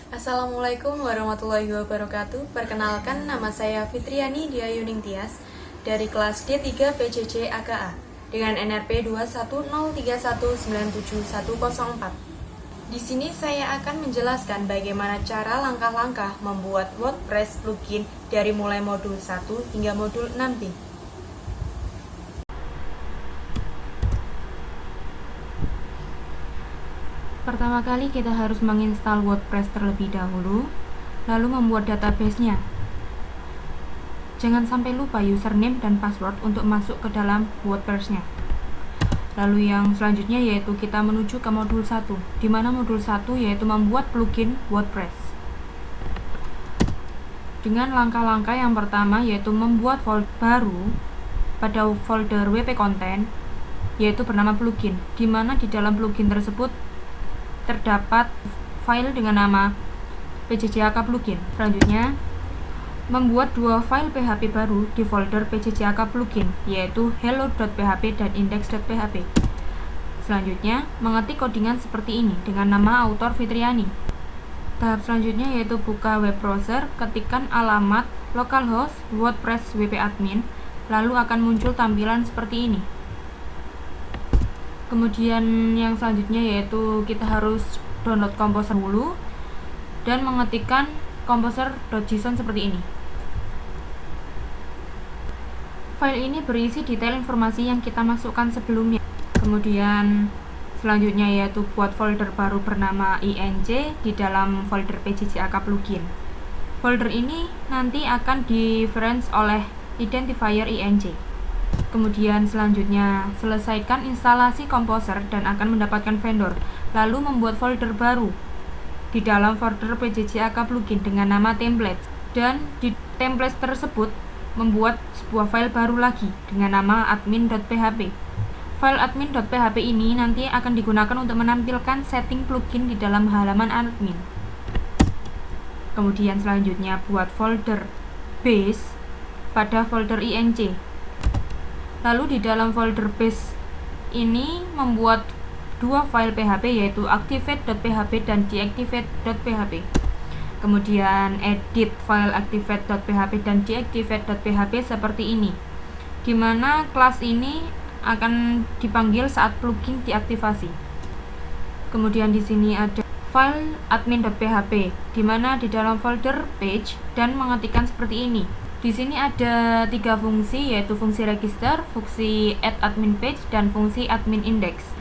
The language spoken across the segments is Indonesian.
Assalamualaikum warahmatullahi wabarakatuh. Perkenalkan, nama saya Fitriani Dia Yuning Tias dari kelas D3 PJJ AKA dengan NRP 21031971104. Di sini saya akan menjelaskan bagaimana cara langkah-langkah membuat WordPress plugin dari mulai modul 1 hingga modul 6B. Pertama kali kita harus menginstal WordPress terlebih dahulu, lalu membuat database-nya. Jangan sampai lupa username dan password untuk masuk ke dalam WordPress-nya. Lalu yang selanjutnya yaitu kita menuju ke modul 1, di mana modul 1 yaitu membuat plugin WordPress. Dengan langkah-langkah yang pertama yaitu membuat folder baru pada folder WP Content, yaitu bernama plugin, di mana di dalam plugin tersebut terdapat file dengan nama PJJAK plugin. Selanjutnya, membuat dua file PHP baru di folder PJJAK plugin, yaitu hello.php dan index.php. Selanjutnya, mengetik codingan seperti ini dengan nama author Fitriani. Tahap selanjutnya yaitu buka web browser, ketikkan alamat localhost WordPress WP admin, lalu akan muncul tampilan seperti ini. Kemudian yang selanjutnya yaitu kita harus download Composer dulu dan mengetikkan composer.json seperti ini. File ini berisi detail informasi yang kita masukkan sebelumnya. Kemudian selanjutnya yaitu buat folder baru bernama inc di dalam folder PJJAK plugin. Folder ini nanti akan di-reference oleh identifier inc. Kemudian selanjutnya selesaikan instalasi Composer dan akan mendapatkan vendor, lalu membuat folder baru di dalam folder PJJAK plugin dengan nama templates, dan di templates tersebut membuat sebuah file baru lagi dengan nama admin.php. File admin.php ini nanti akan digunakan untuk menampilkan setting plugin di dalam halaman admin. Kemudian selanjutnya buat folder base pada folder inc. Lalu di dalam folder base ini membuat dua file PHP yaitu activate.php dan deactivate.php. Kemudian edit file activate.php dan deactivate.php seperti ini, di mana kelas ini akan dipanggil saat plugin diaktifasi. Kemudian di sini ada file admin.php, di mana di dalam folder page dan mengetikkan seperti ini. Di sini ada tiga fungsi, yaitu fungsi register, fungsi add admin page, dan fungsi admin index.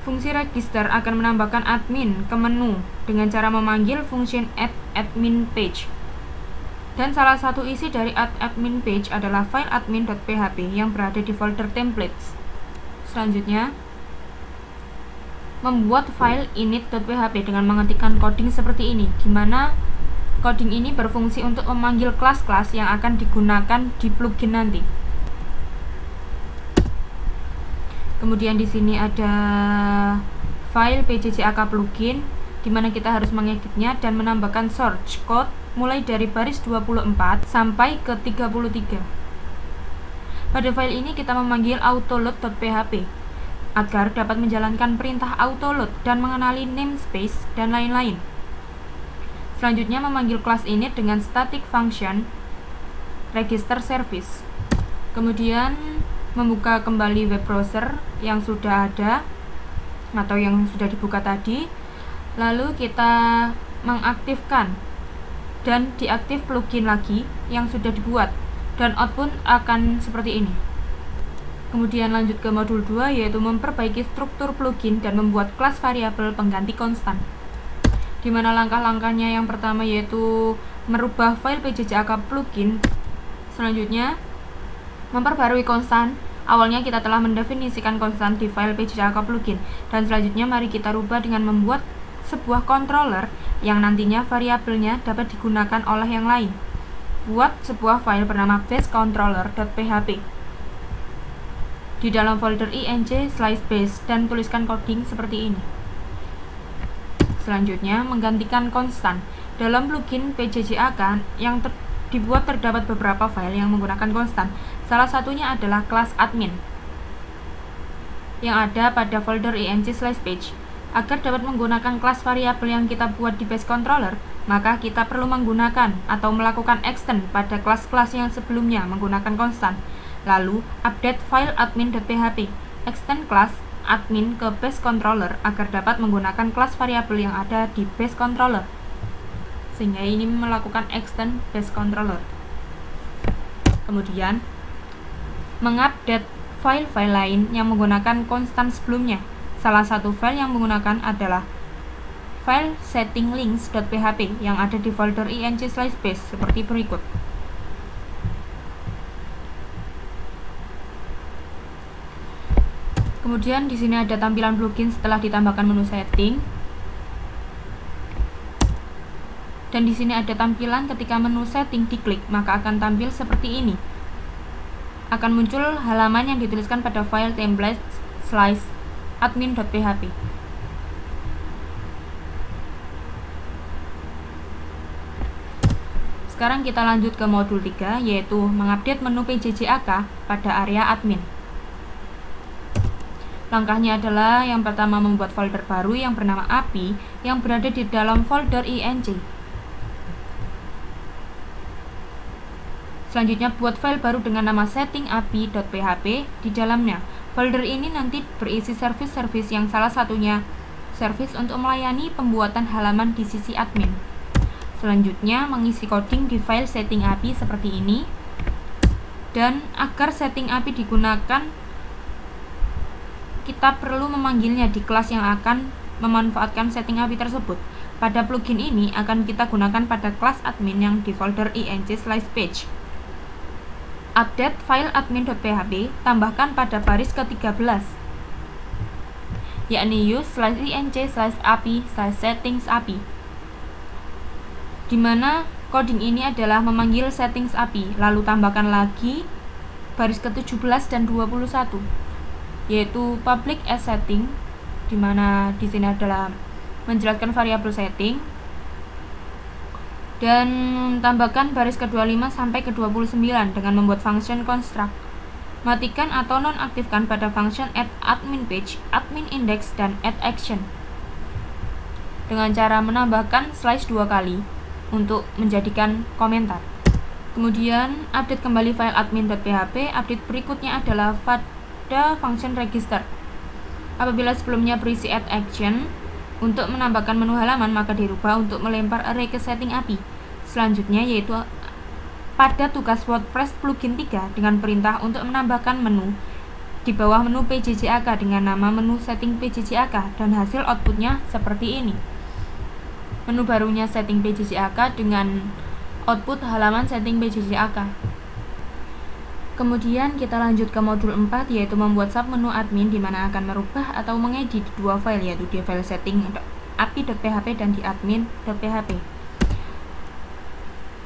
Fungsi register akan menambahkan admin ke menu dengan cara memanggil function add admin page. Dan salah satu isi dari add admin page adalah file admin.php yang berada di folder templates. Selanjutnya, membuat file init.php dengan mengetikkan coding seperti ini, di mana coding ini berfungsi untuk memanggil kelas-kelas yang akan digunakan di plugin nanti. Kemudian di sini ada file PJJAK plugin, di mana kita harus mengeditnya dan menambahkan source code mulai dari baris 24 sampai ke 33. Pada file ini kita memanggil autoload.php agar dapat menjalankan perintah autoload dan mengenali namespace dan lain-lain. Selanjutnya memanggil kelas init dengan static function register service. Kemudian membuka kembali web browser yang sudah ada atau yang sudah dibuka tadi. Lalu kita mengaktifkan dan diaktif plugin lagi yang sudah dibuat, dan output akan seperti ini. Kemudian lanjut ke modul 2 yaitu memperbaiki struktur plugin dan membuat kelas variabel pengganti konstan, di mana langkah-langkahnya yang pertama yaitu merubah file PJJAK plugin. Selanjutnya, memperbarui konstan. Awalnya kita telah mendefinisikan konstan di file PJJAK plugin, dan selanjutnya mari kita rubah dengan membuat sebuah controller yang nantinya variabelnya dapat digunakan oleh yang lain. Buat sebuah file bernama basecontroller.php di dalam folder inc slice base dan tuliskan coding seperti ini. Selanjutnya, menggantikan konstan. Dalam plugin PJJAK yang dibuat terdapat beberapa file yang menggunakan konstan. Salah satunya adalah kelas admin yang ada pada folder inc/page. Agar dapat menggunakan kelas variabel yang kita buat di base controller, maka kita perlu menggunakan atau melakukan extend pada kelas-kelas yang sebelumnya menggunakan konstan. Lalu, update file admin.php, extend kelas admin ke base controller agar dapat menggunakan kelas variabel yang ada di base controller. Sehingga ini melakukan extend base controller. Kemudian, mengupdate file-file lain yang menggunakan konstan sebelumnya. Salah satu file yang menggunakan adalah file settinglinks.php yang ada di folder ing/base seperti berikut. Kemudian di sini ada tampilan plugin setelah ditambahkan menu setting. Dan di sini ada tampilan ketika menu setting diklik, maka akan tampil seperti ini. Akan muncul halaman yang dituliskan pada file template/admin.php. Sekarang kita lanjut ke modul 3, yaitu mengupdate menu PJJAK pada area admin. Langkahnya adalah yang pertama membuat folder baru yang bernama API yang berada di dalam folder ing. Selanjutnya buat file baru dengan nama settingapi.php. Di dalamnya, folder ini nanti berisi service-service yang salah satunya service untuk melayani pembuatan halaman di sisi admin. Selanjutnya, mengisi coding di file settingapi seperti ini. Dan agar settingapi digunakan, kita perlu memanggilnya di kelas yang akan memanfaatkan settingapi tersebut. Pada plugin ini akan kita gunakan pada kelas admin yang di folder ing/page. Update file admin.php tambahkan pada baris ke-13, yakni use/ing/api/settings-api, di mana coding ini adalah memanggil settings API, lalu tambahkan lagi baris ke-17 dan 21, yaitu public as setting, di mana di sini adalah menjelaskan variabel setting, dan tambahkan baris ke-25 sampai ke-29 dengan membuat function construct. Matikan atau nonaktifkan pada function add admin page, admin index, dan add action dengan cara menambahkan slash 2 kali untuk menjadikan komentar. Kemudian update kembali file admin.php. Update berikutnya adalah pada function register. Apabila sebelumnya berisi add action untuk menambahkan menu halaman, maka dirubah untuk melempar array ke setting API. Selanjutnya yaitu pada tugas WordPress plugin 3 dengan perintah untuk menambahkan menu di bawah menu PJJAK dengan nama menu setting PJJAK, dan hasil outputnya seperti ini. Menu barunya setting PJJAK dengan output halaman setting PJJAK. Kemudian kita lanjut ke modul 4, yaitu membuat submenu admin, di mana akan merubah atau mengedit dua file, yaitu di file setting api.php dan di admin.php.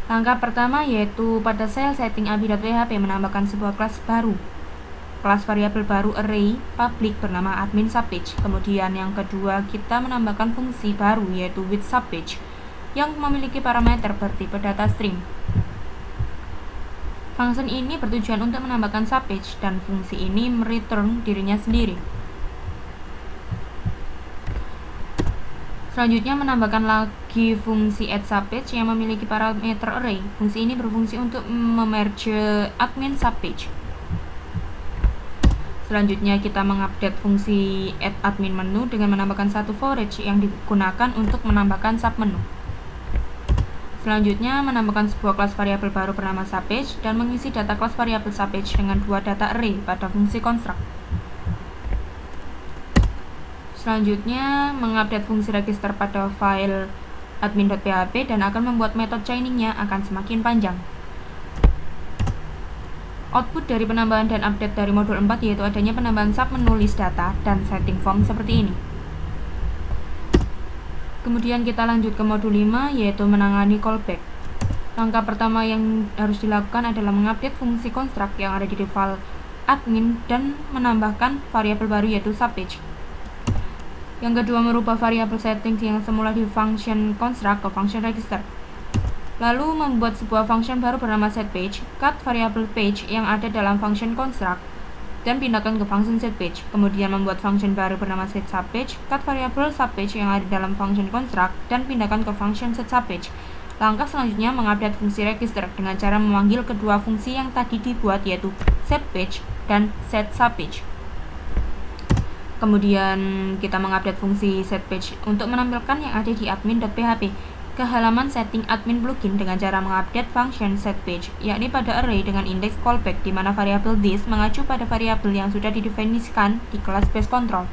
Langkah pertama yaitu pada sel setting api.php menambahkan sebuah kelas baru, kelas variabel baru array public bernama admin subpage. Kemudian yang kedua, kita menambahkan fungsi baru yaitu with subpage yang memiliki parameter bertipe data string. Function ini bertujuan untuk menambahkan subpage, dan fungsi ini mereturn dirinya sendiri. Selanjutnya menambahkan lagi fungsi add subpage yang memiliki parameter array. Fungsi ini berfungsi untuk memerge admin subpage. Selanjutnya kita mengupdate fungsi add admin menu dengan menambahkan satu forage yang digunakan untuk menambahkan submenu. Selanjutnya menambahkan sebuah kelas variabel baru bernama subpage dan mengisi data kelas variabel subpage dengan dua data array pada fungsi construct. Selanjutnya mengupdate fungsi register pada file admin.php dan akan membuat metode chainingnya akan semakin panjang. Output dari penambahan dan update dari modul 4 yaitu adanya penambahan submenu list data dan setting form seperti ini. Kemudian kita lanjut ke modul 5, yaitu menangani callback. Langkah pertama yang harus dilakukan adalah mengupdate fungsi construct yang ada di default admin dan menambahkan variabel baru yaitu subpage. Yang kedua, merubah variabel settings yang semula di function construct ke function register. Lalu membuat sebuah function baru bernama setPage, cut variabel page yang ada dalam function construct dan pindahkan ke function setPage. Kemudian membuat function baru bernama setSubPage, cut variabel subPage yang ada dalam function construct, dan pindahkan ke function setSubPage. Langkah selanjutnya mengupdate fungsi register dengan cara memanggil kedua fungsi yang tadi dibuat, yaitu setPage dan setSubPage. Kemudian kita mengupdate fungsi setPage untuk menampilkan yang ada di admin.php ke halaman setting admin plugin dengan cara mengupdate function setPage, yakni pada array dengan indeks callback, di mana variabel this mengacu pada variabel yang sudah didefinisikan di kelas base control.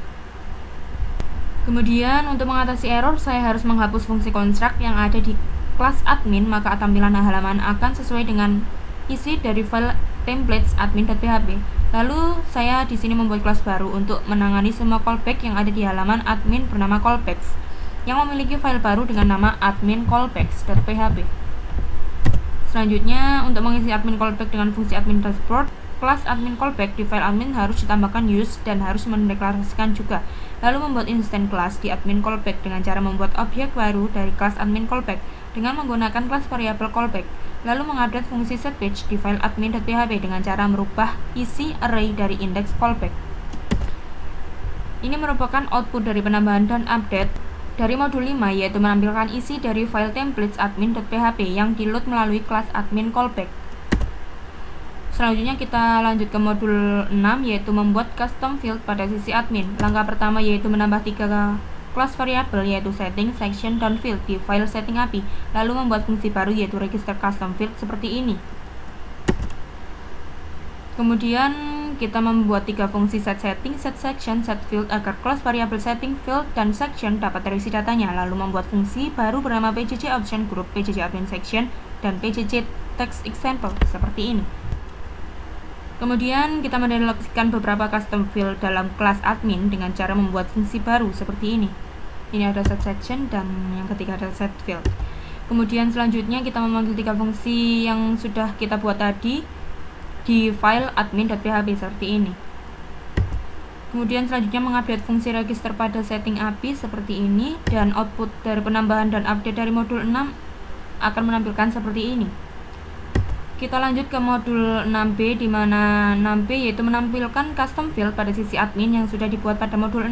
Kemudian untuk mengatasi error, saya harus menghapus fungsi construct yang ada di kelas admin, maka tampilan halaman akan sesuai dengan isi dari file templates admin.php. Lalu saya di sini membuat kelas baru untuk menangani semua callback yang ada di halaman admin bernama callbacks, yang memiliki file baru dengan nama admin callbacks.php. Selanjutnya, untuk mengisi admin callback dengan fungsi admin dashboard, kelas admin callback di file admin harus ditambahkan use dan harus mendeklarasikan juga. Lalu membuat instance class di admin callback dengan cara membuat objek baru dari kelas admin callback dengan menggunakan kelas variabel callback. Lalu mengupdate fungsi setPage di file admin.php dengan cara merubah isi array dari indeks callback. Ini merupakan output dari penambahan dan update dari modul 5, yaitu menampilkan isi dari file templates admin.php yang di-load melalui kelas admin callback. Selanjutnya kita lanjut ke modul 6, yaitu membuat custom field pada sisi admin. Langkah pertama yaitu menambah 3 kelas variabel, yaitu setting, section, dan field di file setting API. Lalu membuat fungsi baru yaitu register custom field seperti ini. Kemudian kita membuat 3 fungsi set setting, set section, set field agar kelas variabel setting, field, dan section dapat terisi datanya. Lalu membuat fungsi baru bernama pjc option group, pjc admin section, dan pjc text example seperti ini. Kemudian kita mendelegasikan beberapa custom field dalam kelas admin dengan cara membuat fungsi baru seperti ini. Ini ada set section dan yang ketiga ada set field. Kemudian selanjutnya kita memanggil 3 fungsi yang sudah kita buat tadi di file admin.php seperti ini. Kemudian selanjutnya mengupdate fungsi register pada setting API seperti ini, dan output dari penambahan dan update dari modul 6 akan menampilkan seperti ini. Kita lanjut ke modul 6b, di mana 6b yaitu menampilkan custom field pada sisi admin yang sudah dibuat pada modul 6.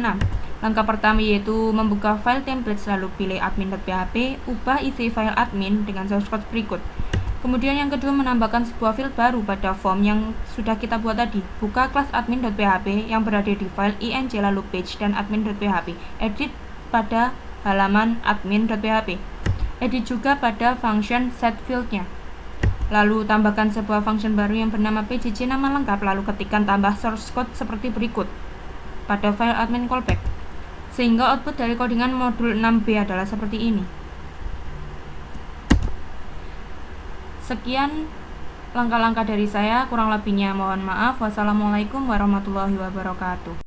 Langkah pertama yaitu membuka file templates, lalu pilih admin.php, ubah isi file admin dengan source code berikut. Kemudian yang kedua menambahkan sebuah field baru pada form yang sudah kita buat tadi. Buka kelas admin.php yang berada di file ing lalu page dan admin.php. Edit pada halaman admin.php. Edit juga pada function set fieldnya. Lalu tambahkan sebuah function baru yang bernama pjc nama lengkap, lalu ketikkan tambah source code seperti berikut pada file admin callback, sehingga output dari codingan modul 6b adalah seperti ini. Sekian langkah-langkah dari saya, kurang lebihnya mohon maaf. Wassalamualaikum warahmatullahi wabarakatuh.